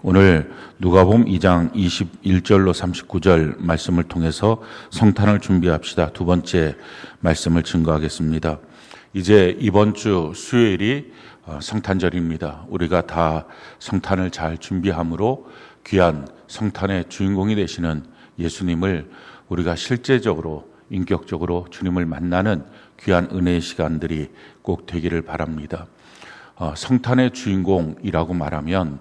오늘 누가복음 2장 21절로 39절 말씀을 통해서 성탄을 준비합시다. 두 번째 말씀을 증거하겠습니다. 이제 이번 주 수요일이 성탄절입니다. 우리가 다 성탄을 잘 준비함으로 귀한 성탄의 주인공이 되시는 예수님을 우리가 실제적으로 인격적으로 주님을 만나는 귀한 은혜의 시간들이 꼭 되기를 바랍니다. 성탄의 주인공이라고 말하면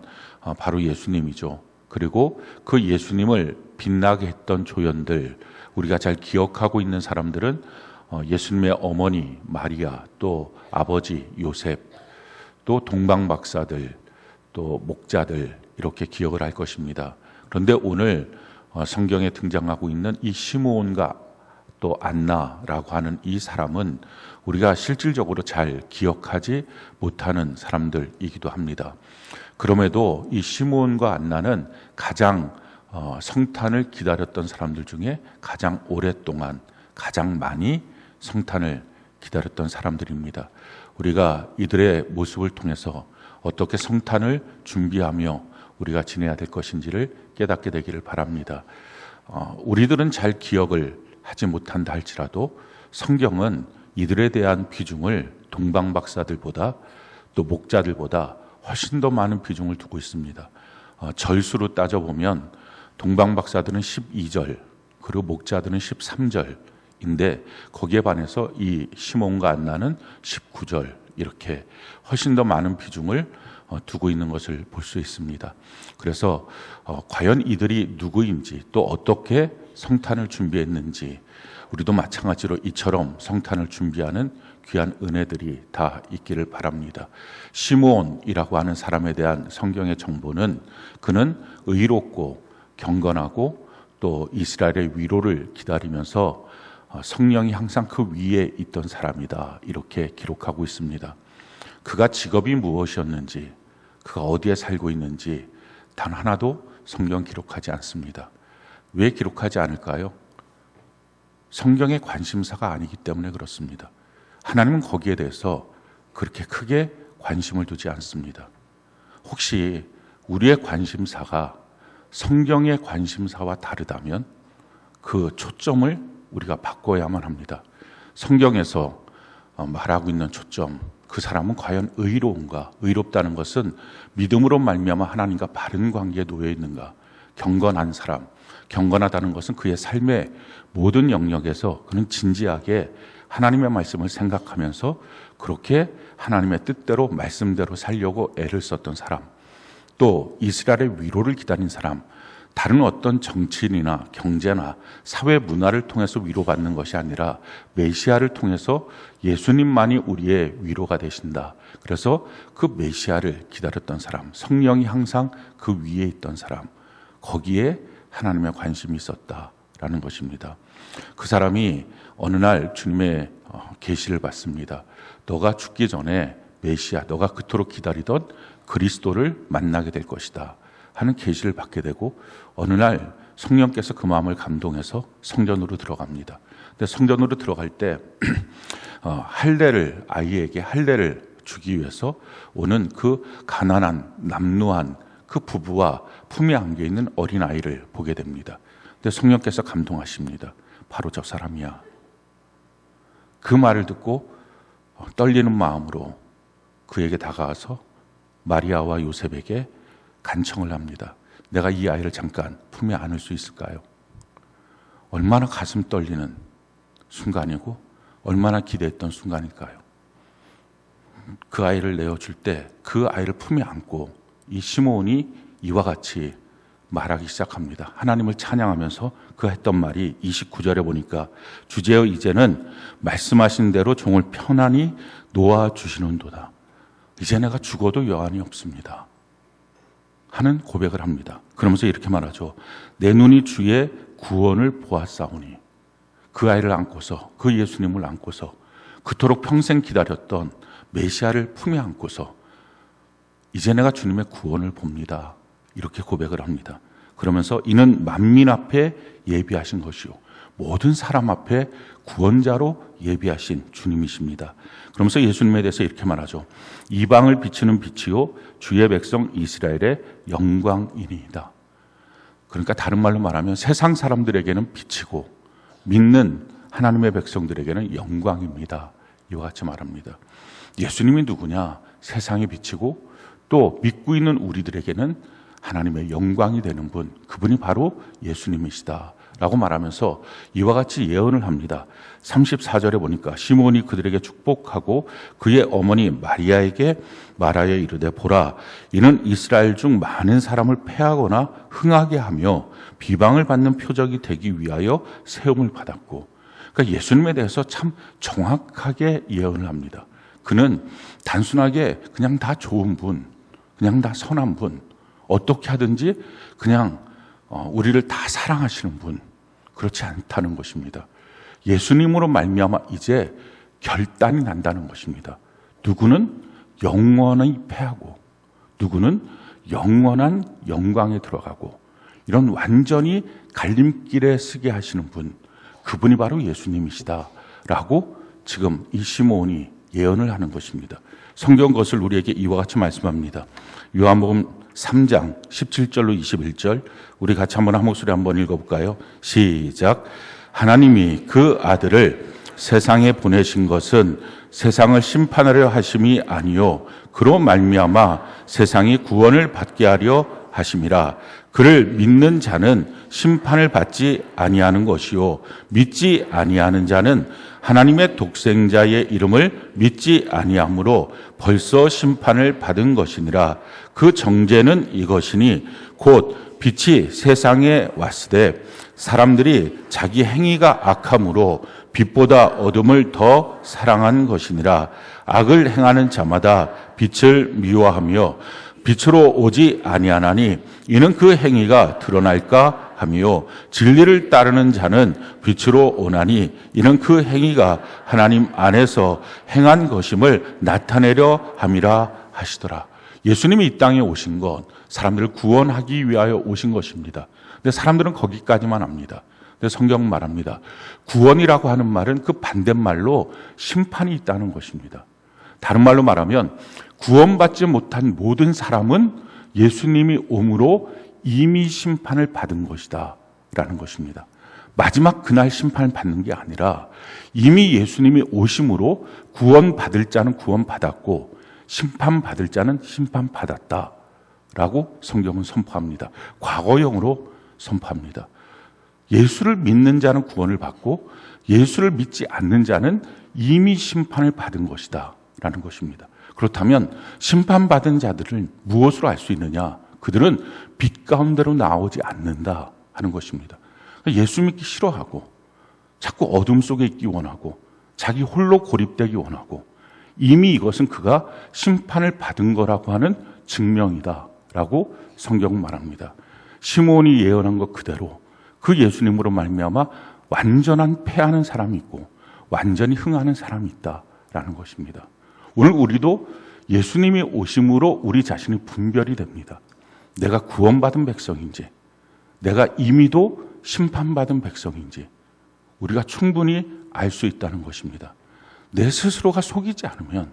바로 예수님이죠. 그리고 그 예수님을 빛나게 했던 조연들, 우리가 잘 기억하고 있는 사람들은 예수님의 어머니 마리아, 또 아버지 요셉, 또 동방박사들, 또 목자들, 이렇게 기억을 할 것입니다. 그런데 오늘 성경에 등장하고 있는 이 시므온과 또 안나라고 하는 이 사람은 우리가 실질적으로 잘 기억하지 못하는 사람들이기도 합니다. 그럼에도 이 시므온과 안나는 가장 성탄을 기다렸던 사람들 중에 가장 오랫동안 가장 많이 성탄을 기다렸던 사람들입니다. 우리가 이들의 모습을 통해서 어떻게 성탄을 준비하며 우리가 지내야 될 것인지를 깨닫게 되기를 바랍니다. 우리들은 잘 기억을 하지 못한다 할지라도 성경은 이들에 대한 비중을 동방박사들보다 또 목자들보다 훨씬 더 많은 비중을 두고 있습니다. 절수로 따져보면 동방박사들은 12절, 그리고 목자들은 13절인데 거기에 반해서 이 시몬과 안나는 19절, 이렇게 훨씬 더 많은 비중을 두고 있는 것을 볼 수 있습니다. 그래서 과연 이들이 누구인지, 또 어떻게 성탄을 준비했는지, 우리도 마찬가지로 이처럼 성탄을 준비하는 귀한 은혜들이 다 있기를 바랍니다. 시므온이라고 하는 사람에 대한 성경의 정보는 그는 의롭고 경건하고 또 이스라엘의 위로를 기다리면서 성령이 항상 그 위에 있던 사람이다, 이렇게 기록하고 있습니다. 그가 직업이 무엇이었는지, 그가 어디에 살고 있는지 단 하나도 성경 기록하지 않습니다. 왜 기록하지 않을까요? 성경의 관심사가 아니기 때문에 그렇습니다. 하나님은 거기에 대해서 그렇게 크게 관심을 두지 않습니다. 혹시 우리의 관심사가 성경의 관심사와 다르다면 그 초점을 우리가 바꿔야만 합니다. 성경에서 말하고 있는 초점, 그 사람은 과연 의로운가? 의롭다는 것은 믿음으로 말미암아 하나님과 바른 관계에 놓여 있는가? 경건한 사람, 경건하다는 것은 그의 삶의 모든 영역에서 그는 진지하게 하나님의 말씀을 생각하면서 그렇게 하나님의 뜻대로 말씀대로 살려고 애를 썼던 사람, 또 이스라엘의 위로를 기다린 사람, 다른 어떤 정치인이나 경제나 사회 문화를 통해서 위로받는 것이 아니라 메시아를 통해서 예수님만이 우리의 위로가 되신다. 그래서 그 메시아를 기다렸던 사람, 성령이 항상 그 위에 있던 사람, 거기에 하나님의 관심이 있었다라는 것입니다. 그 사람이 어느 날 주님의 계시를 받습니다. 너가 죽기 전에 메시아, 너가 그토록 기다리던 그리스도를 만나게 될 것이다 하는 계시를 받게 되고, 어느 날 성령께서 그 마음을 감동해서 성전으로 들어갑니다. 근데 성전으로 들어갈 때 할례를, 아이에게 할례를 주기 위해서 오는 그 가난한 남루한 그 부부와 품에 안겨 있는 어린 아이를 보게 됩니다. 근데 성령께서 감동하십니다. 바로 저 사람이야. 그 말을 듣고 떨리는 마음으로 그에게 다가와서 마리아와 요셉에게 간청을 합니다. 내가 이 아이를 잠깐 품에 안을 수 있을까요? 얼마나 가슴 떨리는 순간이고 얼마나 기대했던 순간일까요? 그 아이를 내어줄 때 그 아이를 품에 안고 이 시므온이 이와 같이 말하기 시작합니다. 하나님을 찬양하면서 그 했던 말이 29절에 보니까 주제여 이제는 말씀하신 대로 종을 편안히 놓아주시는도다. 이제 내가 죽어도 여한이 없습니다 하는 고백을 합니다. 그러면서 이렇게 말하죠. 내 눈이 주의 구원을 보았사오니, 그 아이를 안고서, 그 예수님을 안고서 그토록 평생 기다렸던 메시아를 품에 안고서 이제 내가 주님의 구원을 봅니다, 이렇게 고백을 합니다. 그러면서 이는 만민 앞에 예비하신 것이요 모든 사람 앞에 구원자로 예비하신 주님이십니다. 그러면서 예수님에 대해서 이렇게 말하죠. 이방을 비추는 빛이요 주의 백성 이스라엘의 영광이니이다. 그러니까 다른 말로 말하면 세상 사람들에게는 빛이고 믿는 하나님의 백성들에게는 영광입니다. 이와 같이 말합니다. 예수님이 누구냐? 세상의 빛이고 또 믿고 있는 우리들에게는 하나님의 영광이 되는 분, 그분이 바로 예수님이시다 라고 말하면서 이와 같이 예언을 합니다. 34절에 보니까 시몬이 그들에게 축복하고 그의 어머니 마리아에게 말하여 이르되 보라, 이는 이스라엘 중 많은 사람을 패하거나 흥하게 하며 비방을 받는 표적이 되기 위하여 세움을 받았고, 그러니까 예수님에 대해서 참 정확하게 예언을 합니다. 그는 단순하게 그냥 다 좋은 분, 그냥 다 선한 분, 어떻게 하든지 그냥 우리를 다 사랑하시는 분, 그렇지 않다는 것입니다. 예수님으로 말미암아 이제 결단이 난다는 것입니다. 누구는 영원히 패하고 누구는 영원한 영광에 들어가고, 이런 완전히 갈림길에 서게 하시는 분, 그분이 바로 예수님이시다라고 지금 이 시몬이 예언을 하는 것입니다. 성경 그것을 우리에게 이와 같이 말씀합니다. 요한복음 3장 17절로 21절, 우리 같이 한번 한 목소리 한번 읽어볼까요? 시작. 하나님이 그 아들을 세상에 보내신 것은 세상을 심판하려 하심이 아니요 그로 말미암아 세상이 구원을 받게 하려 하심이라. 그를 믿는 자는 심판을 받지 아니하는 것이요 믿지 아니하는 자는 하나님의 독생자의 이름을 믿지 아니하므로 벌써 심판을 받은 것이니라. 그 정죄는 이것이니 곧 빛이 세상에 왔으되 사람들이 자기 행위가 악함으로 빛보다 어둠을 더 사랑한 것이니라. 악을 행하는 자마다 빛을 미워하며 빛으로 오지 아니하나니 이는 그 행위가 드러날까 하며 진리를 따르는 자는 빛으로 오나니 이는 그 행위가 하나님 안에서 행한 것임을 나타내려 함이라 하시더라. 예수님이 이 땅에 오신 건 사람들을 구원하기 위하여 오신 것입니다. 근데 사람들은 거기까지만 합니다. 근데 성경은 말합니다. 구원이라고 하는 말은 그 반대말로 심판이 있다는 것입니다. 다른 말로 말하면 구원받지 못한 모든 사람은 예수님이 옴으로 이미 심판을 받은 것이다 라는 것입니다. 마지막 그날 심판을 받는 게 아니라 이미 예수님이 오심으로 구원받을 자는 구원받았고 심판받을 자는 심판받았다 라고 성경은 선포합니다. 과거형으로 선포합니다. 예수를 믿는 자는 구원을 받고 예수를 믿지 않는 자는 이미 심판을 받은 것이다 라는 것입니다. 그렇다면 심판받은 자들은 무엇으로 알 수 있느냐? 그들은 빛 가운데로 나오지 않는다 하는 것입니다. 예수 믿기 싫어하고 자꾸 어둠 속에 있기 원하고 자기 홀로 고립되기 원하고 이미 이것은 그가 심판을 받은 거라고 하는 증명이다 라고 성경은 말합니다. 시몬이 예언한 것 그대로 그 예수님으로 말미암아 완전한 패하는 사람이 있고 완전히 흥하는 사람이 있다라는 것입니다. 오늘 우리도 예수님이 오심으로 우리 자신이 분별이 됩니다. 내가 구원받은 백성인지 내가 이미도 심판받은 백성인지 우리가 충분히 알 수 있다는 것입니다. 내 스스로가 속이지 않으면,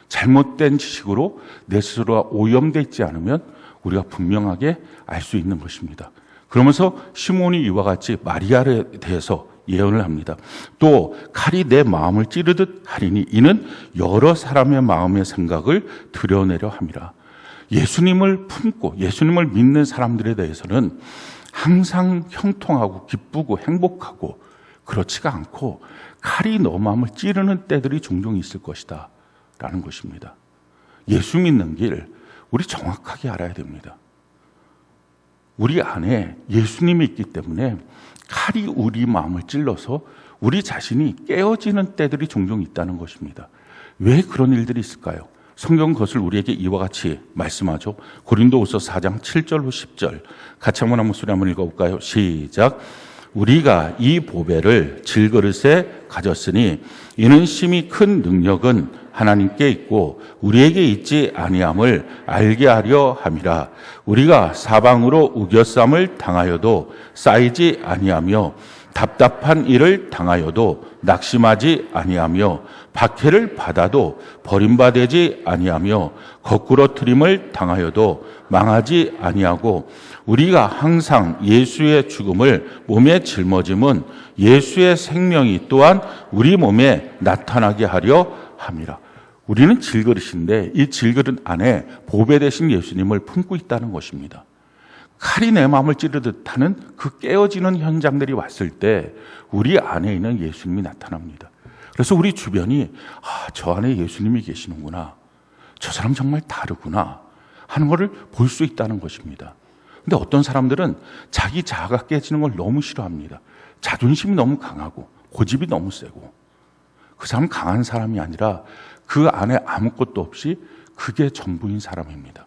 잘못된 지식으로 내 스스로가 오염되어 있지 않으면 우리가 분명하게 알 수 있는 것입니다. 그러면서 시몬이 이와 같이 마리아에 대해서 예언을 합니다. 또 칼이 내 마음을 찌르듯 하리니 이는 여러 사람의 마음의 생각을 드러내려 함이라. 예수님을 품고 예수님을 믿는 사람들에 대해서는 항상 형통하고 기쁘고 행복하고 그렇지가 않고 칼이 너 마음을 찌르는 때들이 종종 있을 것이다 라는 것입니다. 예수 믿는 길 우리 정확하게 알아야 됩니다. 우리 안에 예수님이 있기 때문에 칼이 우리 마음을 찔러서 우리 자신이 깨어지는 때들이 종종 있다는 것입니다. 왜 그런 일들이 있을까요? 성경 그것을 우리에게 이와 같이 말씀하죠. 고린도후서 4장 7절로 10절 같이 한번 목소리 한번 읽어볼까요? 시작. 우리가 이 보배를 질그릇에 가졌으니 이는 심히 큰 능력은 하나님께 있고 우리에게 있지 아니함을 알게 하려 함이라. 우리가 사방으로 우겨쌈을 당하여도 쌓이지 아니하며 답답한 일을 당하여도 낙심하지 아니하며 박해를 받아도 버림받지 아니하며 거꾸로 트림을 당하여도 망하지 아니하고 우리가 항상 예수의 죽음을 몸에 짊어짐은 예수의 생명이 또한 우리 몸에 나타나게 하려 함이라. 우리는 질그릇인데 이 질그릇 안에 보배 되신 예수님을 품고 있다는 것입니다. 칼이 내 마음을 찌르듯 하는 그 깨어지는 현장들이 왔을 때 우리 안에 있는 예수님이 나타납니다. 그래서 우리 주변이 저 안에 예수님이 계시는구나, 저 사람 정말 다르구나 하는 것을 볼 수 있다는 것입니다. 근데 어떤 사람들은 자기 자아가 깨지는 걸 너무 싫어합니다. 자존심이 너무 강하고 고집이 너무 세고, 그 사람은 강한 사람이 아니라 그 안에 아무것도 없이 그게 전부인 사람입니다.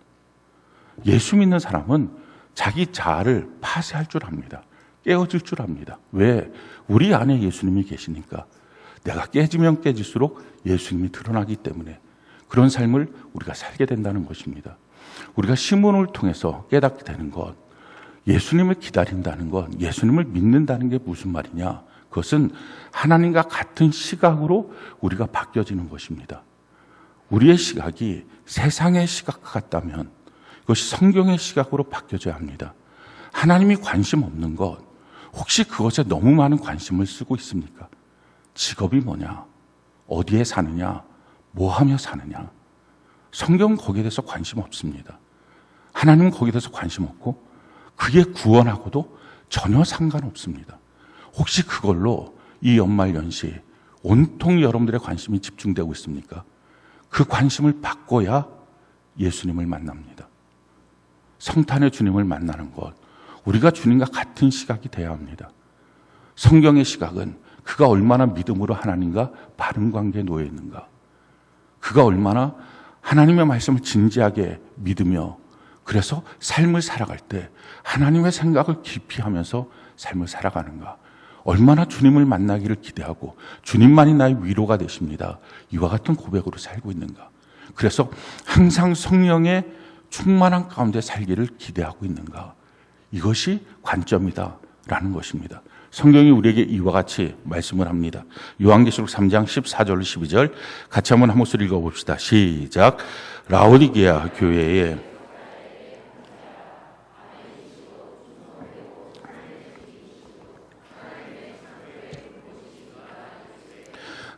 예수 믿는 사람은 자기 자아를 파쇄할 줄 압니다. 깨어질 줄 압니다. 왜? 우리 안에 예수님이 계시니까. 내가 깨지면 깨질수록 예수님이 드러나기 때문에 그런 삶을 우리가 살게 된다는 것입니다. 우리가 시몬을 통해서 깨닫게 되는 것, 예수님을 기다린다는 것, 예수님을 믿는다는 게 무슨 말이냐? 그것은 하나님과 같은 시각으로 우리가 바뀌어지는 것입니다. 우리의 시각이 세상의 시각과 같다면 그것이 성경의 시각으로 바뀌어져야 합니다. 하나님이 관심 없는 것, 혹시 그것에 너무 많은 관심을 쓰고 있습니까? 직업이 뭐냐? 어디에 사느냐? 뭐 하며 사느냐? 성경은 거기에 대해서 관심 없습니다. 하나님은 거기에 대해서 관심 없고 그게 구원하고도 전혀 상관없습니다. 혹시 그걸로 이 연말연시 온통 여러분들의 관심이 집중되고 있습니까? 그 관심을 바꿔야 예수님을 만납니다. 성탄의 주님을 만나는 것, 우리가 주님과 같은 시각이 돼야 합니다. 성경의 시각은 그가 얼마나 믿음으로 하나님과 바른 관계에 놓여 있는가, 그가 얼마나 하나님의 말씀을 진지하게 믿으며 그래서 삶을 살아갈 때 하나님의 생각을 깊이 하면서 삶을 살아가는가, 얼마나 주님을 만나기를 기대하고 주님만이 나의 위로가 되십니다, 이와 같은 고백으로 살고 있는가, 그래서 항상 성령의 충만한 가운데 살기를 기대하고 있는가, 이것이 관점이다라는 것입니다. 성경이 우리에게 이와 같이 말씀을 합니다. 요한계시록 3장 14절 12절 같이 한번 한 목소리 읽어봅시다. 시작. 라오디게아 교회에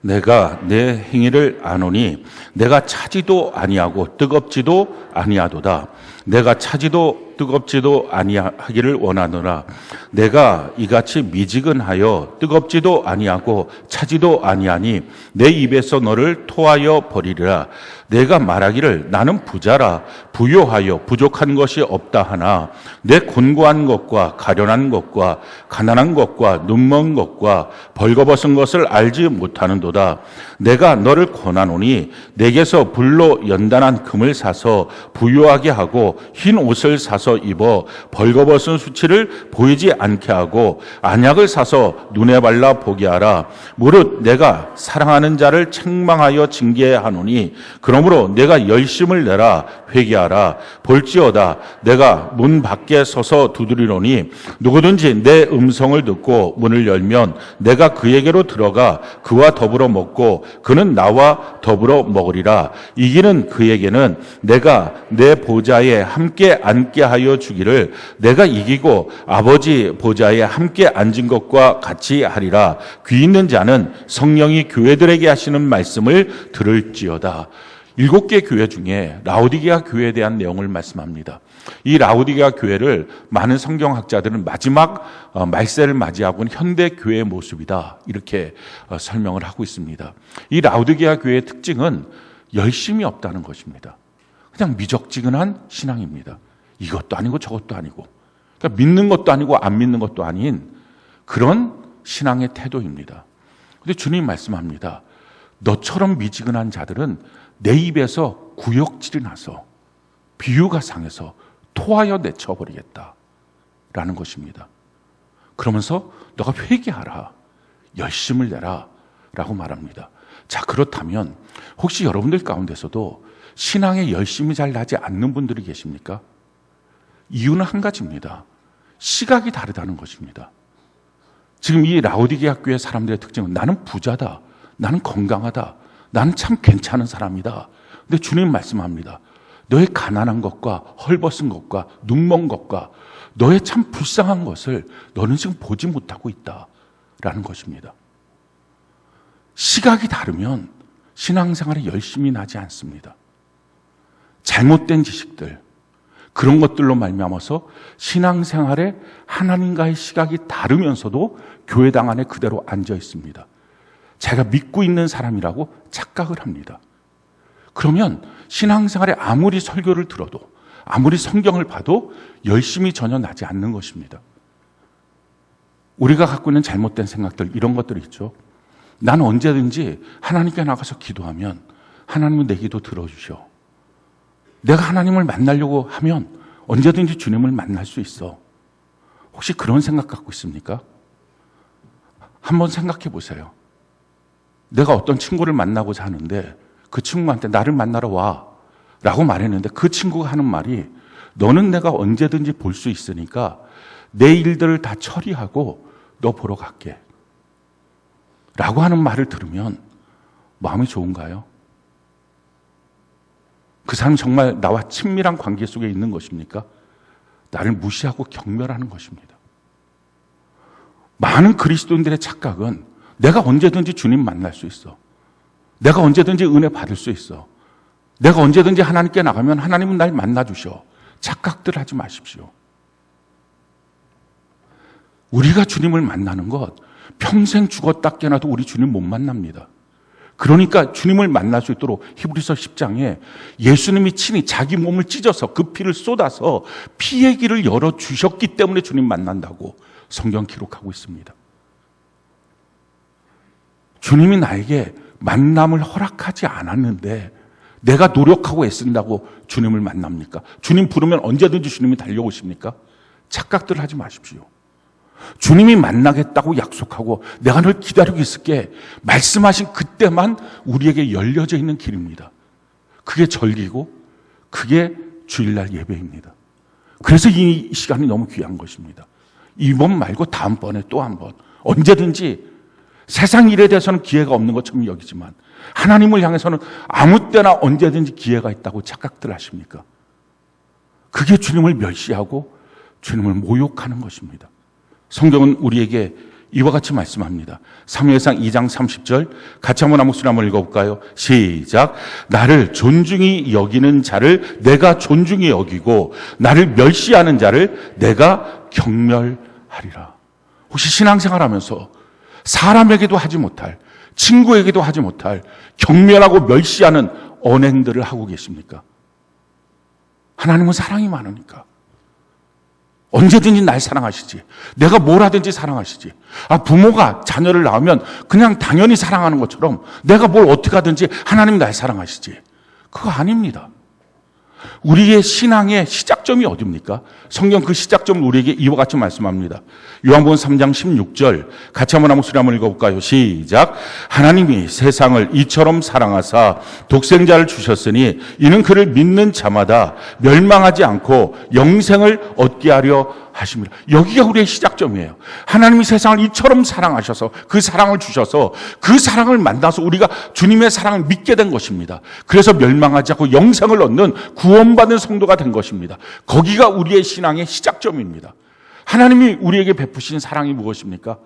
내가 내 행위를 아노니 내가 차지도 아니하고 뜨겁지도 아니하도다. 내가 차지도 뜨겁지도 아니하기를 원하노라. 내가 이같이 미지근하여 뜨겁지도 아니하고 차지도 아니하니 내 입에서 너를 토하여 버리리라. 내가 말하기를 나는 부자라 부요하여 부족한 것이 없다 하나 내 곤고한 것과 가련한 것과 가난한 것과 눈먼 것과 벌거벗은 것을 알지 못하는도다. 내가 너를 권하노니 내게서 불로 연단한 금을 사서 부요하게 하고 흰 옷을 사서 입어 벌거벗은 수치를 보이지 않게 하고 안약을 사서 눈에 발라 보게 하라. 무릇 내가 사랑하는 자를 책망하여 징계하노니 그러므로 내가 열심을 내라 회개하라. 볼지어다 내가 문 밖에 서서 두드리노니 누구든지 내 음성을 듣고 문을 열면 내가 그에게로 들어가 그와 더불어 먹고 그는 나와 더불어 먹으리라. 이기는 그에게는 내가 내 보좌에 함께 앉게 하여 주기를 내가 이기고 아버지 보좌에 함께 앉은 것과 같이 하리라. 귀 있는 자는 성령이 교회들에게 하시는 말씀을 들을지어다. 7개 교회 중에 라오디게아 교회에 대한 내용을 말씀합니다. 이 라오디게아 교회를 많은 성경학자들은 마지막 말세를 맞이하고는 현대 교회의 모습이다 이렇게 설명을 하고 있습니다. 이 라오디게아 교회의 특징은 열심이 없다는 것입니다. 그냥 미적지근한 신앙입니다. 이것도 아니고 저것도 아니고, 그러니까 믿는 것도 아니고 안 믿는 것도 아닌 그런 신앙의 태도입니다. 그런데 주님 말씀합니다. 너처럼 미지근한 자들은 내 입에서 구역질이 나서 비유가 상해서 토하여 내쳐버리겠다 라는 것입니다. 그러면서 너가 회개하라, 열심을 내라 라고 말합니다. 자, 그렇다면 혹시 여러분들 가운데서도 신앙에 열심이 잘 나지 않는 분들이 계십니까? 이유는 한 가지입니다. 시각이 다르다는 것입니다. 지금 이 라오디게아 교회 사람들의 특징은 나는 부자다, 나는 건강하다, 나는 참 괜찮은 사람이다. 근데 주님 말씀합니다. 너의 가난한 것과 헐벗은 것과 눈먼 것과 너의 참 불쌍한 것을 너는 지금 보지 못하고 있다라는 것입니다. 시각이 다르면 신앙생활에 열심히 나지 않습니다. 잘못된 지식들, 그런 것들로 말미암아서 신앙생활에 하나님과의 시각이 다르면서도 교회당 안에 그대로 앉아 있습니다. 자기가 믿고 있는 사람이라고 착각을 합니다. 그러면 신앙생활에 아무리 설교를 들어도 아무리 성경을 봐도 열심히 전혀 나지 않는 것입니다. 우리가 갖고 있는 잘못된 생각들, 이런 것들이 있죠. 난 언제든지 하나님께 나가서 기도하면 하나님은 내 기도 들어주셔. 내가 하나님을 만나려고 하면 언제든지 주님을 만날 수 있어. 혹시 그런 생각 갖고 있습니까? 한번 생각해 보세요. 내가 어떤 친구를 만나고자 하는데 그 친구한테 나를 만나러 와 라고 말했는데 그 친구가 하는 말이 너는 내가 언제든지 볼 수 있으니까 내 일들을 다 처리하고 너 보러 갈게 라고 하는 말을 들으면 마음이 좋은가요? 그 사람이 정말 나와 친밀한 관계 속에 있는 것입니까? 나를 무시하고 경멸하는 것입니다. 많은 그리스도인들의 착각은 내가 언제든지 주님 만날 수 있어. 내가 언제든지 은혜 받을 수 있어. 내가 언제든지 하나님께 나가면 하나님은 날 만나주셔. 착각들 하지 마십시오. 우리가 주님을 만나는 것, 평생 죽었다 깨어나도 우리 주님 못 만납니다. 그러니까 주님을 만날 수 있도록 히브리서 10장에 예수님이 친히 자기 몸을 찢어서 그 피를 쏟아서 피의 길을 열어주셨기 때문에 주님 만난다고 성경 기록하고 있습니다. 주님이 나에게 만남을 허락하지 않았는데 내가 노력하고 애쓴다고 주님을 만납니까? 주님 부르면 언제든지 주님이 달려오십니까? 착각들 하지 마십시오. 주님이 만나겠다고 약속하고 내가 널 기다리고 있을게 말씀하신 그때만 우리에게 열려져 있는 길입니다. 그게 절기고 그게 주일날 예배입니다. 그래서 이 시간이 너무 귀한 것입니다. 이번 말고 다음번에 또 한 번 언제든지 세상 일에 대해서는 기회가 없는 것처럼 여기지만 하나님을 향해서는 아무 때나 언제든지 기회가 있다고 착각들 하십니까? 그게 주님을 멸시하고 주님을 모욕하는 것입니다. 성경은 우리에게 이와 같이 말씀합니다. 사무엘상 2장 30절 같이 한번 목소리 한번 읽어볼까요? 시작. 나를 존중히 여기는 자를 내가 존중히 여기고 나를 멸시하는 자를 내가 경멸하리라. 혹시 신앙생활하면서 사람에게도 하지 못할, 친구에게도 하지 못할 경멸하고 멸시하는 언행들을 하고 계십니까? 하나님은 사랑이 많으니까 언제든지 날 사랑하시지. 내가 뭘 하든지 사랑하시지. 부모가 자녀를 낳으면 그냥 당연히 사랑하는 것처럼 내가 뭘 어떻게 하든지 하나님이 날 사랑하시지. 그거 아닙니다. 우리의 신앙의 시작점이 어디입니까? 성경 그 시작점을 우리에게 이와 같이 말씀합니다. 요한복음 3장 16절 같이 한번 목소리 한번 읽어볼까요? 시작. 하나님이 세상을 이처럼 사랑하사 독생자를 주셨으니 이는 그를 믿는 자마다 멸망하지 않고 영생을 얻게 하려 하십니다. 여기가 우리의 시작점이에요. 하나님이 세상을 이처럼 사랑하셔서 그 사랑을 주셔서 그 사랑을 만나서 우리가 주님의 사랑을 믿게 된 것입니다. 그래서 멸망하지 않고 영생을 얻는 구원받은 성도가 된 것입니다. 거기가 우리의 신앙의 시작점입니다. 하나님이 우리에게 베푸신 사랑이 무엇입니까?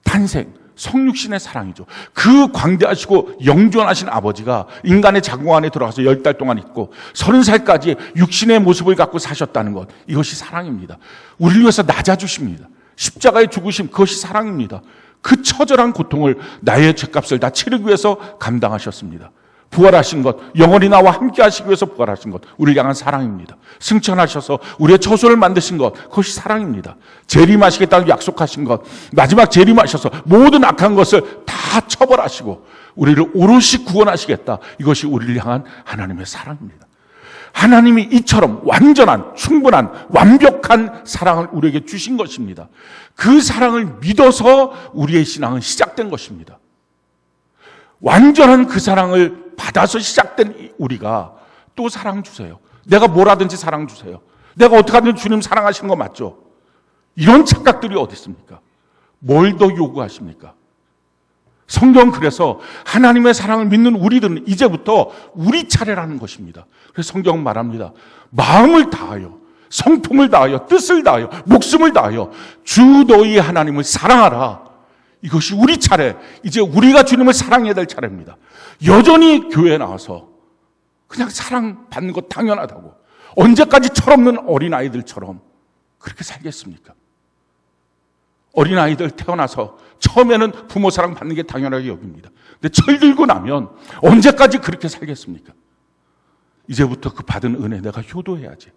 탄생, 성육신의 사랑이죠. 그 광대하시고 영존하신 아버지가 인간의 자궁 안에 들어가서 10달 동안 있고 30살까지 육신의 모습을 갖고 사셨다는 것, 이것이 사랑입니다. 우리를 위해서 낮아주십니다. 십자가의 죽으심, 그것이 사랑입니다. 그 처절한 고통을 나의 죄값을 다 치르기 위해서 감당하셨습니다. 부활하신 것, 영원히 나와 함께 하시기 위해서 부활하신 것, 우리를 향한 사랑입니다. 승천하셔서 우리의 처소를 만드신 것, 그것이 사랑입니다. 재림하시겠다고 약속하신 것, 마지막 재림하셔서 모든 악한 것을 다 처벌하시고 우리를 오롯이 구원하시겠다, 이것이 우리를 향한 하나님의 사랑입니다. 하나님이 이처럼 완전한, 충분한, 완벽한 사랑을 우리에게 주신 것입니다. 그 사랑을 믿어서 우리의 신앙은 시작된 것입니다. 완전한 그 사랑을 받아서 시작된 우리가 또 사랑 주세요. 내가 뭘 하든지 사랑 주세요. 내가 어떻게 하든 주님 사랑하시는 거 맞죠? 이런 착각들이 어디 있습니까? 뭘 더 요구하십니까? 성경 그래서 하나님의 사랑을 믿는 우리들은 이제부터 우리 차례라는 것입니다. 그래서 성경은 말합니다. 마음을 다하여, 성품을 다하여, 뜻을 다하여, 목숨을 다하여 주 너희 하나님을 사랑하라. 이것이 우리 차례. 이제 우리가 주님을 사랑해야 될 차례입니다. 여전히 교회에 나와서 그냥 사랑받는 것 당연하다고, 언제까지 철없는 어린아이들처럼 그렇게 살겠습니까? 어린아이들 태어나서 처음에는 부모 사랑 받는 게 당연하게 여깁니다. 근데 철들고 나면 언제까지 그렇게 살겠습니까? 이제부터 그 받은 은혜 내가 효도해야지.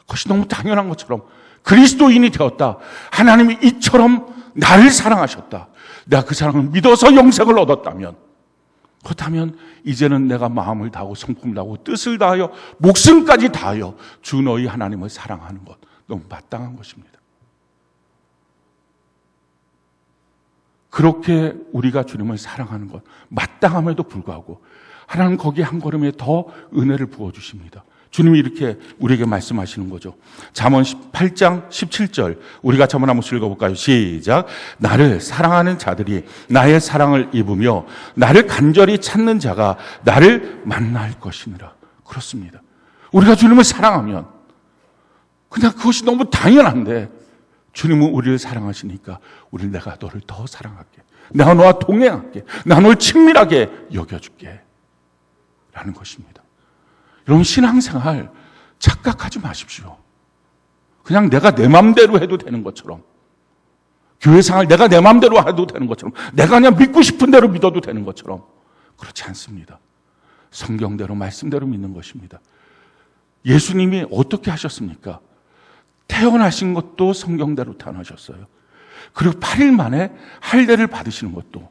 그것이 너무 당연한 것처럼 그리스도인이 되었다. 하나님이 이처럼 나를 사랑하셨다. 내가 그 사랑을 믿어서 영생을 얻었다면, 그렇다면 이제는 내가 마음을 다하고 성품을 다하고 뜻을 다하여 목숨까지 다하여 주 너희 하나님을 사랑하는 것, 너무 마땅한 것입니다. 그렇게 우리가 주님을 사랑하는 것 마땅함에도 불구하고 하나님 거기에 한 걸음에 더 은혜를 부어주십니다. 주님이 이렇게 우리에게 말씀하시는 거죠. 잠언 8장 17절, 우리가 잠언 한번 읽어볼까요? 시작. 나를 사랑하는 자들이 나의 사랑을 입으며 나를 간절히 찾는 자가 나를 만날 것이니라. 그렇습니다. 우리가 주님을 사랑하면 그냥 그것이 너무 당연한데, 주님은 우리를 사랑하시니까 우리는 내가 너를 더 사랑할게, 내가 너와 동행할게, 내가 너를 친밀하게 여겨줄게 라는 것입니다. 여러분, 신앙생활 착각하지 마십시오. 그냥 내가 내 맘대로 해도 되는 것처럼, 교회생활 내가 내 맘대로 해도 되는 것처럼, 내가 그냥 믿고 싶은 대로 믿어도 되는 것처럼, 그렇지 않습니다. 성경대로 말씀대로 믿는 것입니다. 예수님이 어떻게 하셨습니까? 태어나신 것도 성경대로 태어나셨어요. 그리고 8일 만에 할례를 받으시는 것도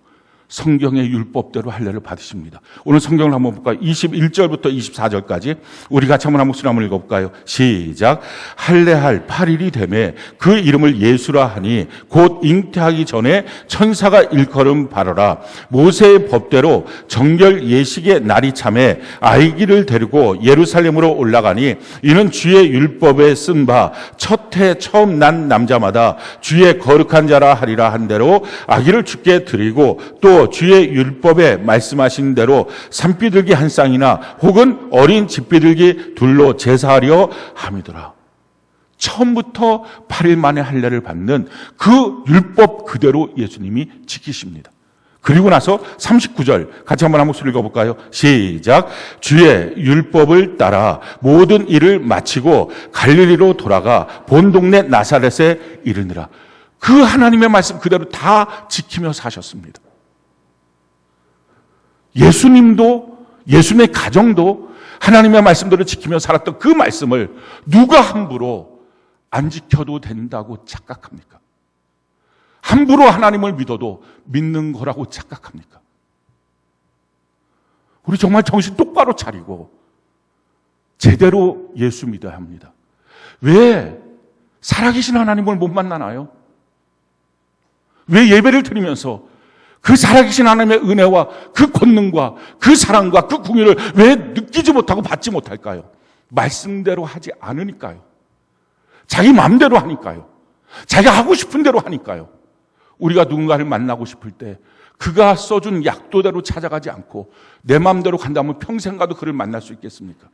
성경의 율법대로 할례를 받으십니다. 오늘 성경을 한번 볼까요? 21절부터 24절까지 우리 같이 한번 목소리 한번 읽어볼까요? 시작. 할례할 8일이 되매 그 이름을 예수라 하니 곧 잉태하기 전에 천사가 일컬음 바라라. 모세의 법대로 정결 예식의 날이 참에 아이기를 데리고 예루살렘으로 올라가니 이는 주의 율법에 쓴 바 첫 해 처음 난 남자마다 주의 거룩한 자라 하리라 한 대로 아기를 주께 드리고, 또 주의 율법에 말씀하신 대로 산비둘기 한 쌍이나 혹은 어린 집비둘기 둘로 제사하려 함이더라. 처음부터 8일 만에 할례를 받는 그 율법 그대로 예수님이 지키십니다. 그리고 나서 39절 같이 한번 한 목소리 읽어볼까요? 시작. 주의 율법을 따라 모든 일을 마치고 갈릴리로 돌아가 본 동네 나사렛에 이르니라. 그 하나님의 말씀 그대로 다 지키며 사셨습니다. 예수님도, 예수님의 가정도 하나님의 말씀대로 지키며 살았던 그 말씀을 누가 함부로 안 지켜도 된다고 착각합니까? 함부로 하나님을 믿어도 믿는 거라고 착각합니까? 우리 정말 정신 똑바로 차리고 제대로 예수 믿어야 합니다. 왜 살아계신 하나님을 못 만나나요? 왜 예배를 드리면서 그 살아계신 하나님의 은혜와 그 권능과 그 사랑과 그 궁유를 왜 느끼지 못하고 받지 못할까요? 말씀대로 하지 않으니까요. 자기 마음대로 하니까요. 자기가 하고 싶은 대로 하니까요. 우리가 누군가를 만나고 싶을 때 그가 써준 약도대로 찾아가지 않고 내 마음대로 간다면 평생 가도 그를 만날 수 있겠습니까?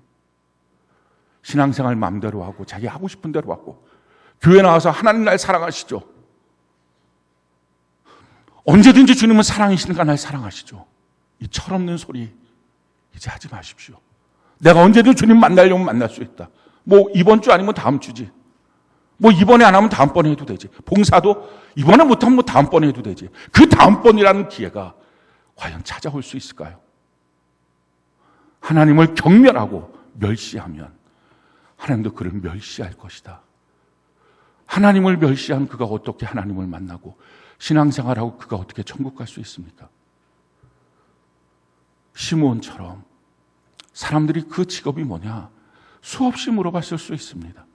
신앙생활 마음대로 하고 자기 하고 싶은 대로 하고 교회 나와서 하나님 날 사랑하시죠. 언제든지 주님은 사랑이시니까 날 사랑하시죠. 이 철없는 소리 이제 하지 마십시오. 내가 언제든 주님 만나려면 만날 수 있다. 뭐 이번 주 아니면 다음 주지. 뭐 이번에 안 하면 다음번에 해도 되지. 봉사도 이번에 못하면 뭐 다음번에 해도 되지. 그 다음번이라는 기회가 과연 찾아올 수 있을까요? 하나님을 경멸하고 멸시하면 하나님도 그를 멸시할 것이다. 하나님을 멸시한 그가 어떻게 하나님을 만나고 신앙생활하고 그가 어떻게 천국 갈 수 있습니까? 시므온처럼 사람들이 그 직업이 뭐냐 수없이 물어봤을 수 있습니다.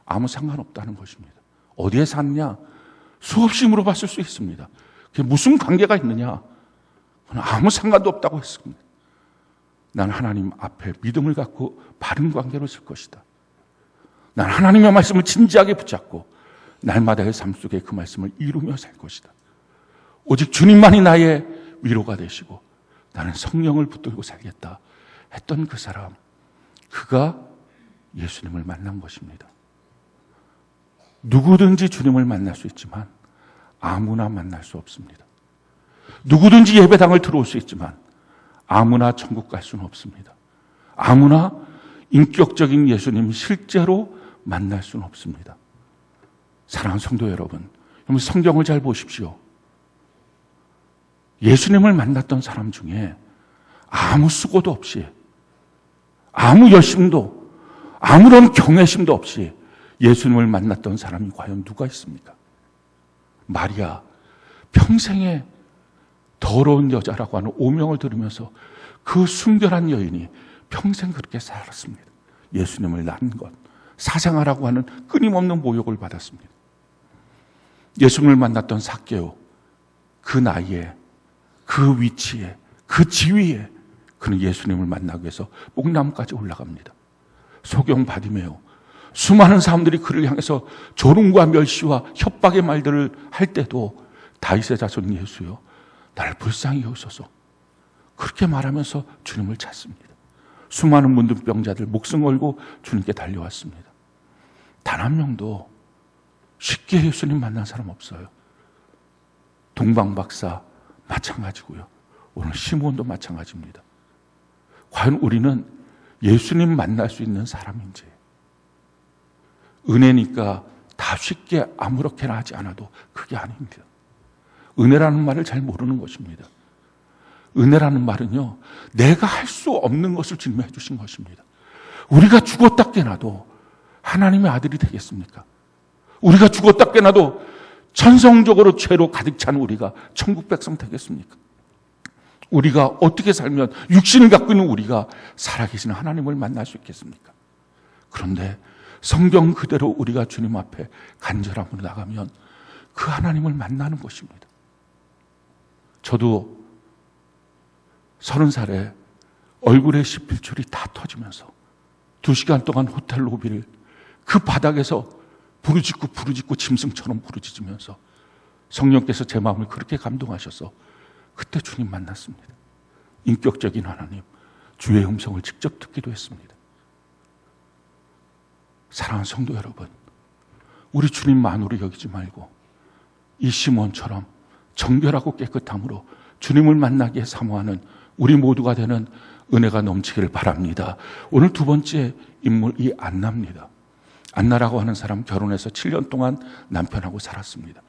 아무 상관없다는 것입니다. 어디에 샀냐? 수없이 물어봤을 수 있습니다. 그게 무슨 관계가 있느냐? 아무 상관도 없다고 했습니다. 난 하나님 앞에 믿음을 갖고 바른 관계로 쓸 것이다. 난 하나님의 말씀을 진지하게 붙잡고 날마다의 삶 속에 그 말씀을 이루며 살 것이다. 오직 주님만이 나의 위로가 되시고 나는 성령을 붙들고 살겠다 했던 그 사람, 그가 예수님을 만난 것입니다. 누구든지 주님을 만날 수 있지만 아무나 만날 수 없습니다. 누구든지 예배당을 들어올 수 있지만 아무나 천국 갈 수는 없습니다. 아무나 인격적인 예수님 실제로 만날 수는 없습니다. 사랑하는 성도 여러분, 성경을 잘 보십시오. 예수님을 만났던 사람 중에 아무 수고도 없이, 아무 열심도, 아무런 경외심도 없이 예수님을 만났던 사람이 과연 누가 있습니까? 마리아, 평생에 더러운 여자라고 하는 오명을 들으면서 그 순결한 여인이 평생 그렇게 살았습니다. 예수님을 낳은 것, 사생아라고 하는 끊임없는 모욕을 받았습니다. 예수님을 만났던 삭개오, 그 나이에, 그 위치에, 그 지위에 그는 예수님을 만나기 위해서 목나무까지 올라갑니다. 소경 바디메오, 수많은 사람들이 그를 향해서 조롱과 멸시와 협박의 말들을 할 때도 다윗의 자손 예수여, 나를 불쌍히 여기소서, 그렇게 말하면서 주님을 찾습니다. 수많은 문둥병자들 목숨 걸고 주님께 달려왔습니다. 단 한 명도 쉽게 예수님 만난 사람 없어요. 동방박사 마찬가지고요. 오늘 시몬도 마찬가지입니다. 과연 우리는 예수님 만날 수 있는 사람인지, 은혜니까 다 쉽게 아무렇게나 하지 않아도 그게 아닙니다. 은혜라는 말을 잘 모르는 것입니다. 은혜라는 말은요, 내가 할 수 없는 것을 주님이 해주신 것입니다. 우리가 죽었다 깨나도 하나님의 아들이 되겠습니까? 우리가 죽었다 깨나도 천성적으로 죄로 가득 찬 우리가 천국 백성 되겠습니까? 우리가 어떻게 살면 육신을 갖고 있는 우리가 살아계신 하나님을 만날 수 있겠습니까? 그런데 성경 그대로 우리가 주님 앞에 간절함으로 나가면 그 하나님을 만나는 것입니다. 저도 30살에 얼굴에 씹힐줄이 다 터지면서 2시간 동안 호텔 로비를 그 바닥에서 부르짖고 짐승처럼 부르짖으면서 성령께서 제 마음을 그렇게 감동하셔서 그때 주님 만났습니다. 인격적인 하나님, 주의 음성을 직접 듣기도 했습니다. 사랑하는 성도 여러분, 우리 주님만으로 여기지 말고 이 시몬처럼 정결하고 깨끗함으로 주님을 만나기에 사모하는 우리 모두가 되는 은혜가 넘치기를 바랍니다. 오늘 두 번째 인물, 이 안나입니다. 안나라고 하는 사람, 결혼해서 7년 동안 남편하고 살았습니다.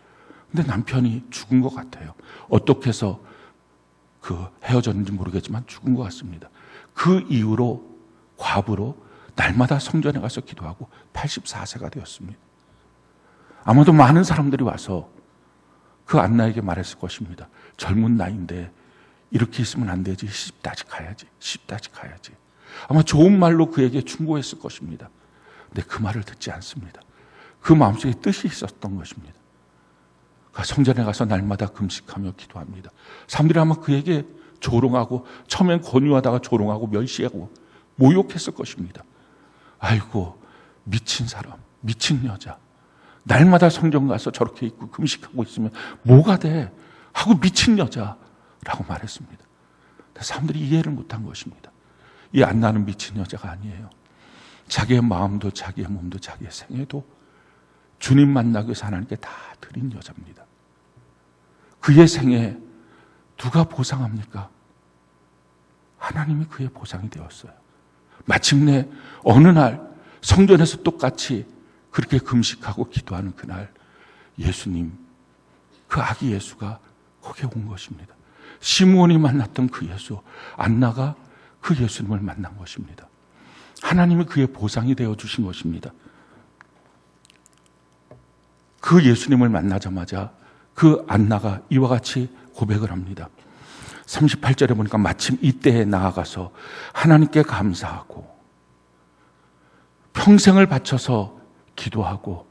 근데 남편이 죽은 것 같아요. 어떻게 해서 헤어졌는지 모르겠지만 죽은 것 같습니다. 그 이후로 과부로 날마다 성전에 가서 기도하고 84세가 되었습니다. 아마도 많은 사람들이 와서 그 안나에게 말했을 것입니다. 젊은 나이인데 이렇게 있으면 안 되지. 시집다시 가야지. 아마 좋은 말로 그에게 충고했을 것입니다. 근데 그 말을 듣지 않습니다. 그 마음속에 뜻이 있었던 것입니다. 성전에 가서 날마다 금식하며 기도합니다. 사람들이 아마 그에게 조롱하고, 처음엔 권유하다가 조롱하고 멸시하고 모욕했을 것입니다. 아이고, 미친 사람, 미친 여자, 날마다 성전 가서 저렇게 있고 금식하고 있으면 뭐가 돼? 하고 미친 여자라고 말했습니다. 사람들이 이해를 못한 것입니다. 이 안나는 미친 여자가 아니에요. 자기의 마음도 자기의 몸도 자기의 생애도 주님 만나기 위해서 하나님께 다 드린 여자입니다. 그의 생애 누가 보상합니까? 하나님이 그의 보상이 되었어요. 마침내 어느 날 성전에서 똑같이 그렇게 금식하고 기도하는 그날 예수님, 그 아기 예수가 거기에 온 것입니다. 시므온이 만났던 그 예수, 안나가 그 예수님을 만난 것입니다. 하나님이 그의 보상이 되어주신 것입니다. 그 예수님을 만나자마자 그 안나가 이와 같이 고백을 합니다. 38절에 보니까 마침 이때에 나아가서 하나님께 감사하고 평생을 바쳐서 기도하고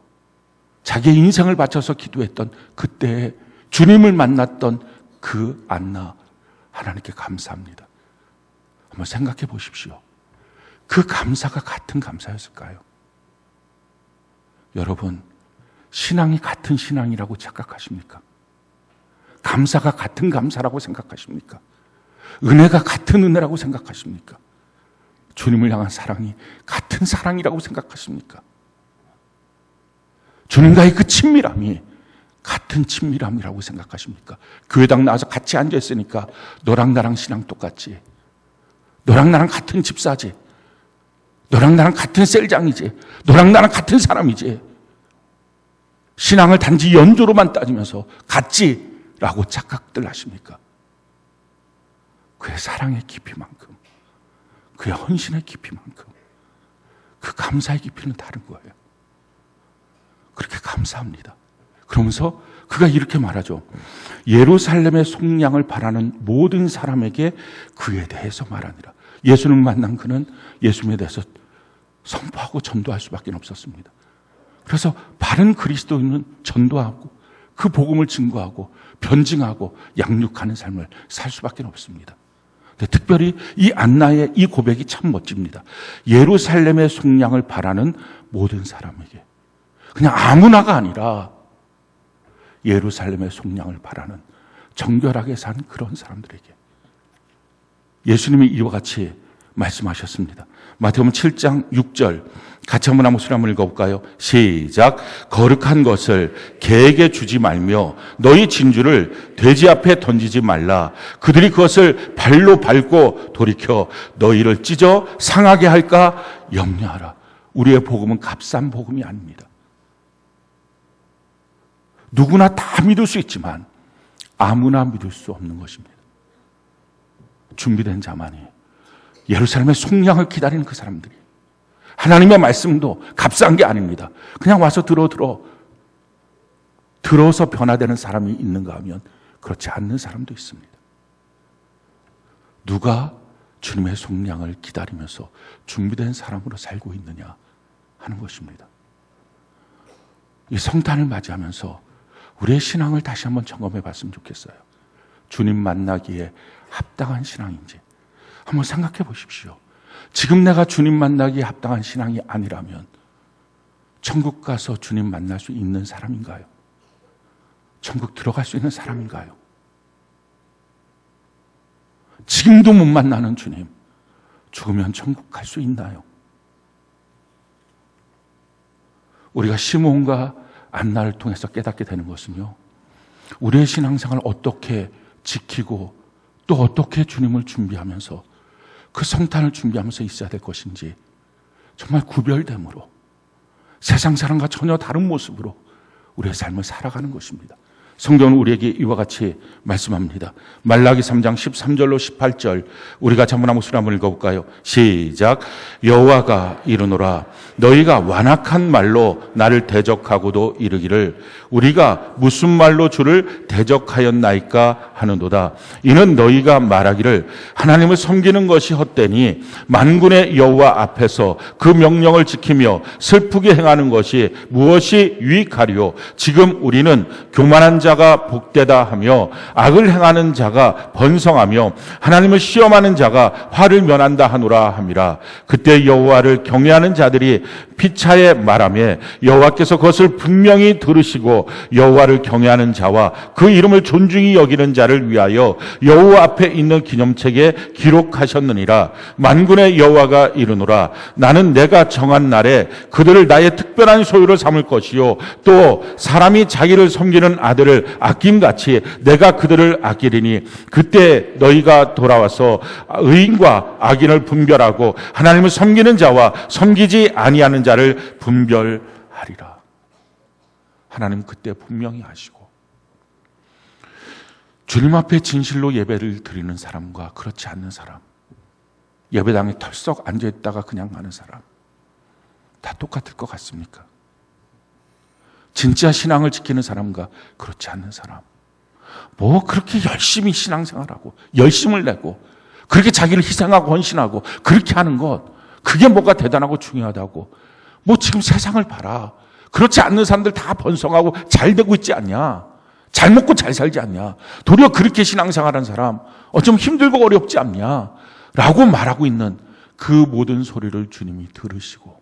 자기의 인생을 바쳐서 기도했던 그때에 주님을 만났던 그 안나, 하나님께 감사합니다. 한번 생각해 보십시오. 그 감사가 같은 감사였을까요? 여러분, 신앙이 같은 신앙이라고 착각하십니까? 감사가 같은 감사라고 생각하십니까? 은혜가 같은 은혜라고 생각하십니까? 주님을 향한 사랑이 같은 사랑이라고 생각하십니까? 주님과의 그 친밀함이 같은 친밀함이라고 생각하십니까? 교회당 나와서 같이 앉아있으니까 너랑 나랑 신앙 똑같지, 너랑 나랑 같은 집사지, 너랑 나랑 같은 셀장이지, 너랑 나랑 같은 사람이지, 신앙을 단지 연조로만 따지면서 같지라고 착각들 하십니까? 그의 사랑의 깊이만큼, 그의 헌신의 깊이만큼 그 감사의 깊이는 다른 거예요. 그렇게 감사합니다. 그러면서 그가 이렇게 말하죠. 예루살렘의 속량을 바라는 모든 사람에게 그에 대해서 말하니라. 예수님을 만난 그는 예수님에 대해서 선포하고 전도할 수밖에 없었습니다. 그래서 바른 그리스도인은 전도하고 그 복음을 증거하고 변증하고 양육하는 삶을 살 수밖에 없습니다. 특별히 이 안나의 이 고백이 참 멋집니다. 예루살렘의 속량을 바라는 모든 사람에게, 그냥 아무나가 아니라 예루살렘의 속량을 바라는 정결하게 산 그런 사람들에게 예수님이 이와 같이 말씀하셨습니다. 마태복음 7장 6절 같이 한번 목소리 한번 읽어볼까요? 시작. 거룩한 것을 개에게 주지 말며 너희 진주를 돼지 앞에 던지지 말라. 그들이 그것을 발로 밟고 돌이켜 너희를 찢어 상하게 할까 염려하라. 우리의 복음은 값싼 복음이 아닙니다. 누구나 다 믿을 수 있지만 아무나 믿을 수 없는 것입니다. 준비된 자만이, 예루살렘의 속량을 기다리는 그 사람들이, 하나님의 말씀도 값싼 게 아닙니다. 그냥 와서 들어서 변화되는 사람이 있는가 하면 그렇지 않는 사람도 있습니다. 누가 주님의 속량을 기다리면서 준비된 사람으로 살고 있느냐 하는 것입니다. 이 성탄을 맞이하면서 우리의 신앙을 다시 한번 점검해 봤으면 좋겠어요. 주님 만나기에 합당한 신앙인지 한번 생각해 보십시오. 지금 내가 주님 만나기에 합당한 신앙이 아니라면 천국 가서 주님 만날 수 있는 사람인가요? 천국 들어갈 수 있는 사람인가요? 지금도 못 만나는 주님, 죽으면 천국 갈 수 있나요? 우리가 시므온과 안나를 통해서 깨닫게 되는 것은요, 우리의 신앙생활을 어떻게 지키고 또 어떻게 주님을 준비하면서 그 성탄을 준비하면서 있어야 될 것인지 정말 구별됨으로 세상 사람과 전혀 다른 모습으로 우리의 삶을 살아가는 것입니다. 성경은 우리에게 이와 같이 말씀합니다. 말라기 3장 13절로 18절 우리가 한번 목소리 한번 읽어볼까요? 시작. 여호와가 이르노라 너희가 완악한 말로 나를 대적하고도 이르기를 우리가 무슨 말로 주를 대적하였나이까 하는도다. 이는 너희가 말하기를 하나님을 섬기는 것이 헛되니 만군의 여호와 앞에서 그 명령을 지키며 슬프게 행하는 것이 무엇이 유익하리요. 지금 우리는 교만한 자가 복되다 하며 악을 행하는 자가 번성하며 하나님을 시험하는 자가 화를 면한다 하노라 함이라. 그때 여호와를 경외하는 자들이 피차에 말하며 여호와께서 그것을 분명히 들으시고 여호와를 경외하는 자와 그 이름을 존중히 여기는 자를 위하여 여호와 앞에 있는 기념책에 기록하셨느니라. 만군의 여호와가 이르노라 나는 내가 정한 날에 그들을 나의 특별한 소유로 삼을 것이요 또 사람이 자기를 섬기는 아들을 아낌같이 내가 그들을 아끼리니 그때 너희가 돌아와서 의인과 악인을 분별하고 하나님을 섬기는 자와 섬기지 아니하는 자를 분별하리라. 하나님 그때 분명히 하시고 주님 앞에 진실로 예배를 드리는 사람과 그렇지 않는 사람, 예배당에 털썩 앉아있다가 그냥 가는 사람 다 똑같을 것 같습니까? 진짜 신앙을 지키는 사람과 그렇지 않는 사람, 뭐 그렇게 열심히 신앙생활하고 열심을 내고 그렇게 자기를 희생하고 헌신하고 그렇게 하는 것, 그게 뭐가 대단하고 중요하다고 뭐 지금 세상을 봐라. 그렇지 않는 사람들 다 번성하고 잘 되고 있지 않냐, 잘 먹고 잘 살지 않냐, 도리어 그렇게 신앙생활하는 사람 어쩌면 힘들고 어렵지 않냐 라고 말하고 있는 그 모든 소리를 주님이 들으시고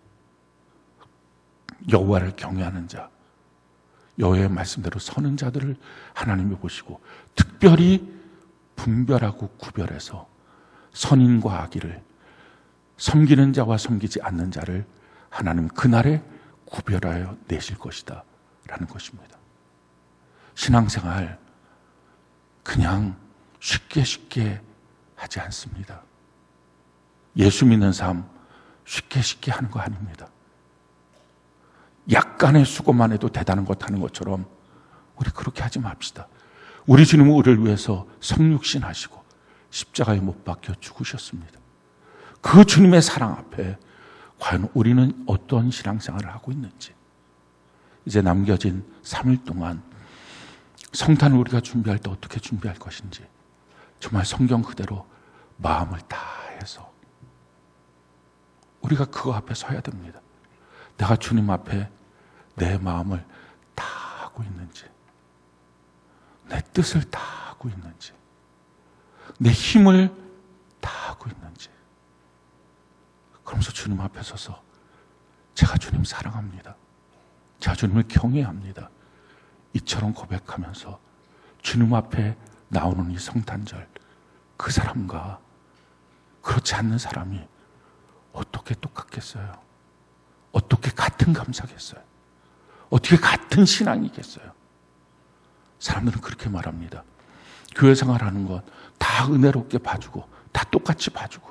여호와를 경외하는 자, 여호와의 말씀대로 서는 자들을 하나님이 보시고 특별히 분별하고 구별해서 선인과 악의를, 섬기는 자와 섬기지 않는 자를 하나님 그날에 구별하여 내실 것이다 라는 것입니다. 신앙생활 그냥 쉽게 하지 않습니다. 예수 믿는 삶 쉽게 하는 거 아닙니다. 약간의 수고만 해도 대단한 것 하는 것처럼 우리 그렇게 하지 맙시다. 우리 주님은 우리를 위해서 성육신 하시고 십자가에 못 박혀 죽으셨습니다. 그 주님의 사랑 앞에 과연 우리는 어떤 신앙생활을 하고 있는지, 이제 남겨진 3일 동안 성탄을 우리가 준비할 때 어떻게 준비할 것인지 정말 성경 그대로 마음을 다해서 우리가 그거 앞에 서야 됩니다. 내가 주님 앞에 내 마음을 다 하고 있는지, 내 뜻을 다 하고 있는지, 내 힘을 다 하고 있는지, 그러면서 주님 앞에 서서 제가 주님 사랑합니다, 제가 주님을 경외합니다, 이처럼 고백하면서 주님 앞에 나오는 이 성탄절, 그 사람과 그렇지 않는 사람이 어떻게 똑같겠어요? 어떻게 같은 감사겠어요? 어떻게 같은 신앙이겠어요? 사람들은 그렇게 말합니다. 교회 생활하는 건 다 은혜롭게 봐주고, 다 똑같이 봐주고,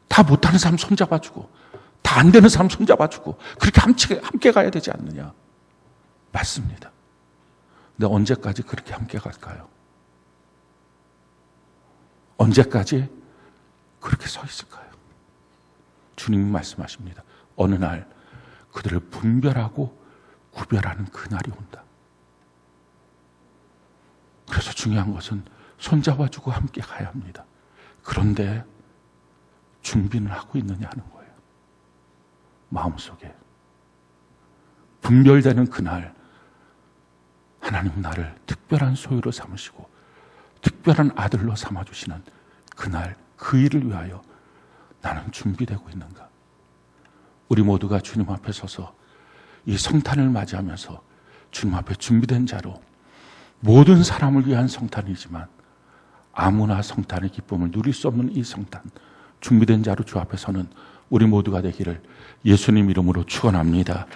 다 못하는 사람 손잡아주고, 다 안 되는 사람 손잡아주고, 그렇게 함께 가야 되지 않느냐? 맞습니다. 근데 언제까지 그렇게 함께 갈까요? 언제까지 그렇게 서 있을까요? 주님이 말씀하십니다. 어느 날 그들을 분별하고 구별하는 그날이 온다. 그래서 중요한 것은 손잡아주고 함께 가야 합니다. 그런데 준비는 하고 있느냐 하는 거예요. 마음속에 분별되는 그날 하나님 나를 특별한 소유로 삼으시고 특별한 아들로 삼아주시는 그날, 그 일을 위하여 나는 준비되고 있는가? 우리 모두가 주님 앞에 서서 이 성탄을 맞이하면서 주님 앞에 준비된 자로, 모든 사람을 위한 성탄이지만 아무나 성탄의 기쁨을 누릴 수 없는 이 성탄, 준비된 자로 주 앞에 서는 우리 모두가 되기를 예수님 이름으로 축원합니다.